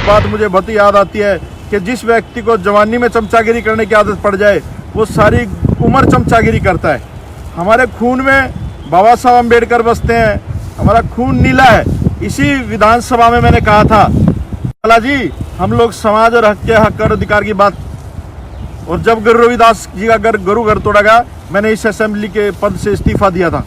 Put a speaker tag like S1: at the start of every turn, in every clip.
S1: बात मुझे बहुत याद आती है कि जिस व्यक्ति को जवानी में चमचागिरी करने की आदत पड़ जाए वो सारी उम्र चमचागिरी करता है। हमारे खून में बाबा साहब अम्बेडकर बसते हैं, हमारा खून नीला है। इसी विधानसभा में मैंने कहा था लाला जी हम लोग समाज और हक और अधिकार की बात, और जब गुरु रविदास जी का गुरु घर तोड़ा गया मैंने इस असेंबली के पद से इस्तीफा दिया था।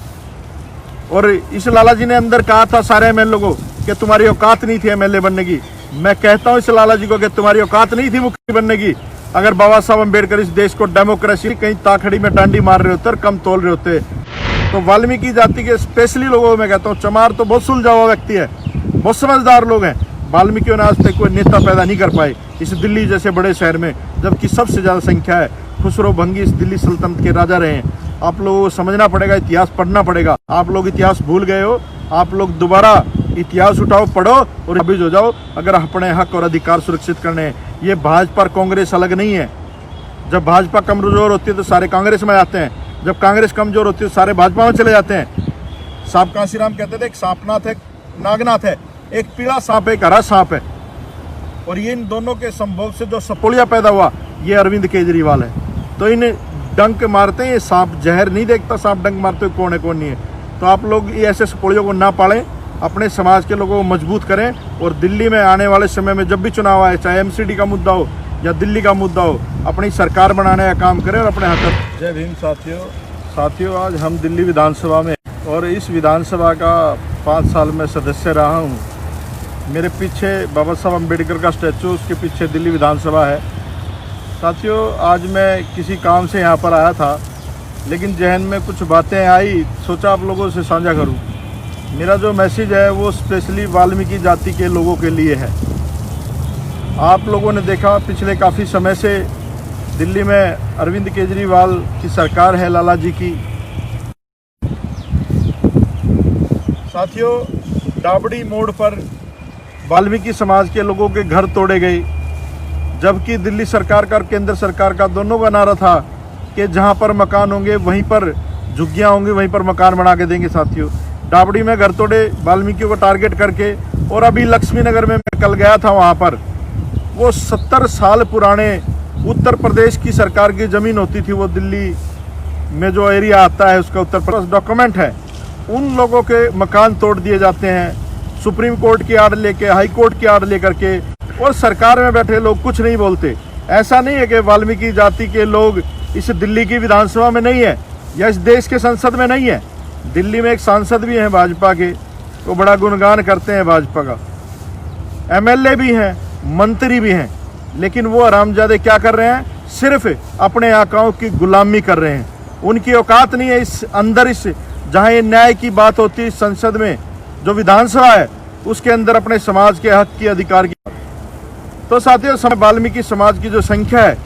S1: और इस लाला जी ने अंदर कहा था सारे एमएलए को कि तुम्हारी औकात नहीं थी एमएलए बनने की। मैं कहता हूं इस लाला जी को कि तुम्हारी औकात नहीं थी मुख्यमंत्री बनने की। अगर बाबा साहब अम्बेडकर इस देश को डेमोक्रेसी कहीं ताखड़ी में डांडी मार रहे होते और कम तोल रहे होते तो वाल्मीकि जाति के स्पेशली लोगों को मैं कहता हूँ, चमार तो बहुत सुलझा हुआ व्यक्ति है, बहुत समझदार लोग हैं। वाल्मीकियों ने आज तक कोई नेता पैदा नहीं कर पाए इस दिल्ली जैसे बड़े शहर में, जबकि सबसे ज़्यादा संख्या है। खुसरो भंगी इस दिल्ली सल्तनत के राजा रहे हैं। आप लोगों को समझना पड़ेगा, इतिहास पढ़ना पड़ेगा। आप लोग इतिहास भूल गए हो, आप लोग दोबारा इतिहास उठाओ, पढ़ो और काबिज हो जाओ अगर अपने हक और अधिकार सुरक्षित करने हैं। ये भाजपा और कांग्रेस अलग नहीं है। जब भाजपा कमजोर होती है तो सारे कांग्रेस में आते हैं, जब कांग्रेस कमजोर होती है तो सारे भाजपा में चले जाते हैं। साहब कांसीराम कहते थे एक सांपनाथ है, नागनाथ है, एक पीला सांप है, एक हरा सांप है। और ये इन दोनों के संभोग से जो सपोलिया पैदा हुआ ये अरविंद केजरीवाल है। तो इन डंक मारते हैं, ये सांप जहर नहीं देखता, सांप डंक मारते हुए कौन है कौन नहीं है। तो आप लोग ये ऐसे सपोलियों को ना पालें, अपने समाज के लोगों को मजबूत करें। और दिल्ली में आने वाले समय में जब भी चुनाव आए, चाहे एमसीडी का मुद्दा हो या दिल्ली का मुद्दा हो, अपनी सरकार बनाने का काम करें और अपने हक। जय भीम साथियों, आज हम दिल्ली विधानसभा में, और इस विधानसभा का 5 साल में सदस्य रहा हूँ। मेरे पीछे बाबा साहब अम्बेडकर का स्टैचू, उसके पीछे दिल्ली विधानसभा है। साथियों आज मैं किसी काम से यहाँ पर आया था, लेकिन जहन में कुछ बातें आई, सोचा आप लोगों से साझा करूँ। मेरा जो मैसेज है वो स्पेशली वाल्मीकि जाति के लोगों के लिए है। आप लोगों ने देखा पिछले काफ़ी समय से दिल्ली में अरविंद केजरीवाल की सरकार है, लाला जी की। साथियों डाबड़ी मोड़ पर वाल्मीकि समाज के लोगों के घर तोड़े गए, जबकि दिल्ली सरकार का और केंद्र सरकार का दोनों का नारा था कि जहां पर मकान होंगे वहीं पर झुग्गियां होंगी, वहीं पर मकान बना के देंगे। साथियों डाबड़ी में घर तोड़े वाल्मीकियों को टारगेट करके। और अभी लक्ष्मी नगर में मैं कल गया था, वहां पर वो 70 साल पुराने उत्तर प्रदेश की सरकार की ज़मीन होती थी, वो दिल्ली में जो एरिया आता है उसका उत्तर प्रदेश डॉक्यूमेंट है, उन लोगों के मकान तोड़ दिए जाते हैं। सुप्रीम कोर्ट की आर्डर लेके, हाई कोर्ट की आर्डर लेकर के, और सरकार में बैठे लोग कुछ नहीं बोलते। ऐसा नहीं है कि वाल्मीकि जाति के लोग इस दिल्ली की विधानसभा में नहीं है या इस देश के संसद में नहीं है। दिल्ली में एक सांसद भी हैं भाजपा के, वो बड़ा गुणगान करते हैं भाजपा का। एमएलए भी हैं, मंत्री भी हैं, लेकिन वो हरामजादे क्या कर रहे हैं, सिर्फ अपने आकाओं की गुलामी कर रहे हैं। उनकी औकात नहीं है इस अंदर, इस जहाँ ये न्याय की बात होती है संसद में, जो विधानसभा है उसके अंदर अपने समाज के हक की अधिकार की। तो साथियों वाल्मीकि समाज की जो संख्या है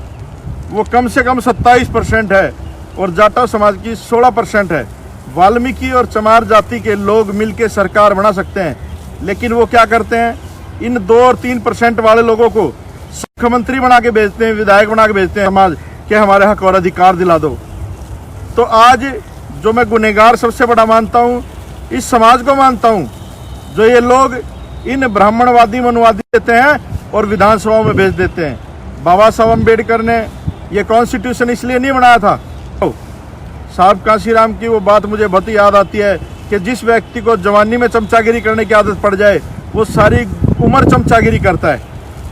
S1: वो कम से कम 27% है और जाटव समाज की 16% है। वाल्मीकि और चमार जाति के लोग मिलकर सरकार बना सकते हैं, लेकिन वो क्या करते हैं, इन 2 और 3% वाले लोगों को मुख्यमंत्री बना के भेजते हैं, विधायक बना के भेजते हैं समाज के हमारे हक और अधिकार दिला दो। तो आज जो मैं गुनहगार सबसे बड़ा मानता हूँ, इस समाज को मानता हूँ, जो ये लोग इन ब्राह्मणवादी मनुवादी देते हैं और विधानसभाओं में भेज देते हैं। बाबा साहब अम्बेडकर ने ये कॉन्स्टिट्यूशन इसलिए नहीं बनाया था। साहब कांसीराम की वो बात मुझे बहुत याद आती है कि जिस व्यक्ति को जवानी में चमचागिरी करने की आदत पड़ जाए वो सारी उम्र चमचागिरी करता है।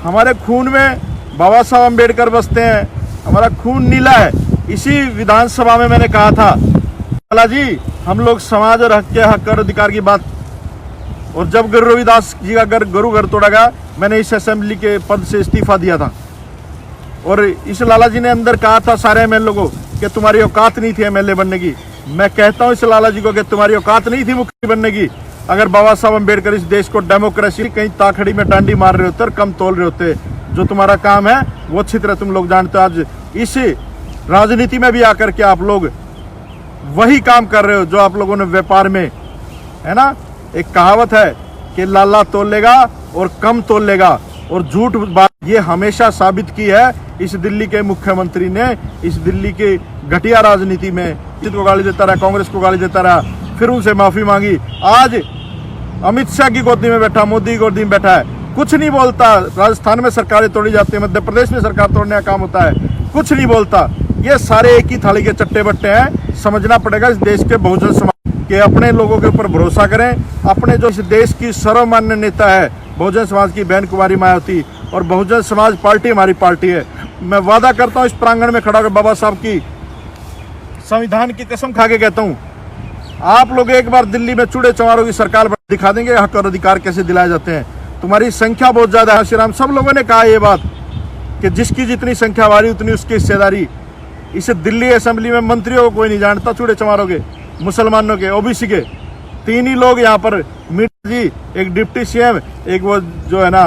S1: हमारे खून में बाबा साहब अम्बेडकर बसते हैं, हमारा खून नीला है। इसी विधानसभा में मैंने कहा था लाला जी हम लोग समाज और हक और अधिकार की बात, और जब गुरु रविदास जी का गुरु घर तोड़ा गया मैंने इस असेंबली के पद से इस्तीफा दिया था। और इस लाला जी ने अंदर कहा था सारे एमएलए को कि तुम्हारी औकात नहीं थी एमएलए बनने की। मैं कहता हूं इस लाला जी को कि तुम्हारी औकात नहीं थी मुख्यमंत्री बनने की। अगर बाबा साहब अम्बेडकर इस देश को डेमोक्रेसी कहीं ताखड़ी में डांडी मार रहे होते और कम तोल रहे होते, जो तुम्हारा काम है वो अच्छी तरह तुम लोग जानते हो। आज इस राजनीति में भी आकर के आप लोग वही काम कर रहे हो जो आप लोगों ने व्यापार में, है ना, एक कहावत है कि लाला तोल लेगा और कम तोल लेगा, और झूठ बात ये हमेशा साबित की है इस दिल्ली के मुख्यमंत्री ने। इस दिल्ली की घटिया राजनीति में को गाली देता रहा, कांग्रेस को गाली देता रहा, फिर उनसे माफी मांगी। आज अमित शाह की गोदी में बैठा, मोदी की गोदी में बैठा है। कुछ नहीं बोलता। राजस्थान में सरकारें तोड़ी जाती है, मध्य प्रदेश में सरकार तोड़ने का काम होता है, कुछ नहीं बोलता। ये सारे एक ही थाली के चट्टे बट्टे हैं। समझना पड़ेगा इस देश के बहुजन समाज के, अपने लोगों के ऊपर भरोसा करें। अपने जो इस देश की सर्वमान्य नेता है बहुजन समाज की बहन कुमारी मायावती, और बहुजन समाज पार्टी हमारी पार्टी है। मैं वादा करता हूँ इस प्रांगण में खड़ा होकर बाबा साहब की संविधान की कसम खा के कहता हूँ, आप लोग एक बार दिल्ली में चूड़े चमारों की सरकार दिखा देंगे हक और अधिकार कैसे दिलाए जाते हैं। तुम्हारी संख्या बहुत ज्यादा है। श्री राम सब लोगों ने कहा ये बात कि जिसकी जितनी संख्या वारी उतनी उसकी हिस्सेदारी। इसे दिल्ली असेंबली में मंत्रियों को कोई नहीं जानता, चूड़े चमारों के, मुसलमानों के, ओबीसी के। 3 ही लोग यहाँ पर, मीठा जी, एक डिप्टी सीएम, एक वो जो है ना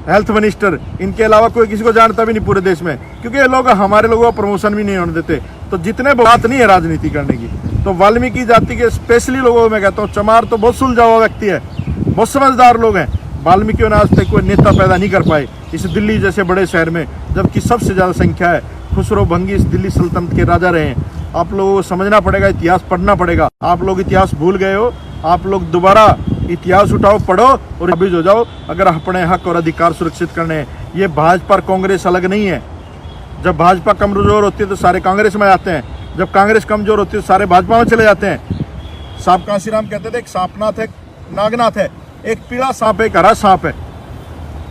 S1: हेल्थ मिनिस्टर, इनके अलावा कोई किसी को जानता भी नहीं पूरे देश में, क्योंकि ये लोग हमारे लोगों को प्रमोशन भी नहीं होने देते। तो जितने बात नहीं है राजनीति करने की। तो वाल्मीकि जाति के स्पेशली लोगों को मैं कहता हूँ, चमार तो बहुत सुलझा हुआ व्यक्ति है, बहुत समझदार लोग हैं। वाल्मीकि ने आज तक कोई नेता पैदा नहीं कर पाए इस दिल्ली जैसे बड़े शहर में, जबकि सबसे ज़्यादा संख्या है। खुसरो भंगी इस दिल्ली सल्तनत के राजा रहे हैं। आप लोगों को समझना पड़ेगा, इतिहास पढ़ना पड़ेगा। आप लोग इतिहास भूल गए हो, आप लोग दोबारा इतिहास उठाओ, पढ़ो और काबिज हो जाओ अगर अपने हक और अधिकार सुरक्षित करने हैं। ये भाजपा और कांग्रेस अलग नहीं है। जब भाजपा कमजोर होती है तो सारे कांग्रेस में आते हैं, जब कांग्रेस कमजोर होती है तो सारे भाजपा में चले जाते हैं। साहब कांसीराम कहते थे एक सांपनाथ है, नागनाथ है, एक पीला सांप है, एक हरा सांप है,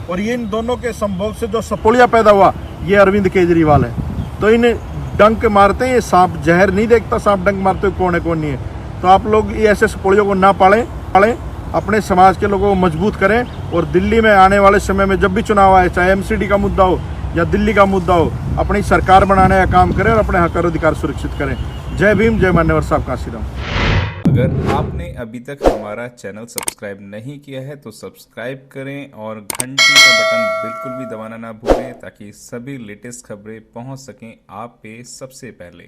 S1: और ये इन दोनों के संभोग से जो सपोलिया पैदा हुआ ये अरविंद केजरीवाल है। तो इन्हें डंक मारते हैं, ये सांप जहर नहीं देखता, सांप डंक मारते हुए कौन है कौन नहीं है। तो आप लोग ये ऐसे सपोलियों को ना पालें, अपने समाज के लोगों को मजबूत करें। और दिल्ली में आने वाले समय में जब भी चुनाव आए, चाहे एमसीडी का मुद्दा हो या दिल्ली का मुद्दा हो, अपनी सरकार बनाने का काम करें और अपने हक और अधिकार सुरक्षित करें। जय भीम, जय मान्यवर साहब कांसीराम।
S2: अगर आपने अभी तक हमारा चैनल सब्सक्राइब नहीं किया है तो सब्सक्राइब करें और घंटी का बटन बिल्कुल भी दबाना ना भूलें, ताकि सभी लेटेस्ट खबरें पहुंच सकें आप पे सबसे पहले।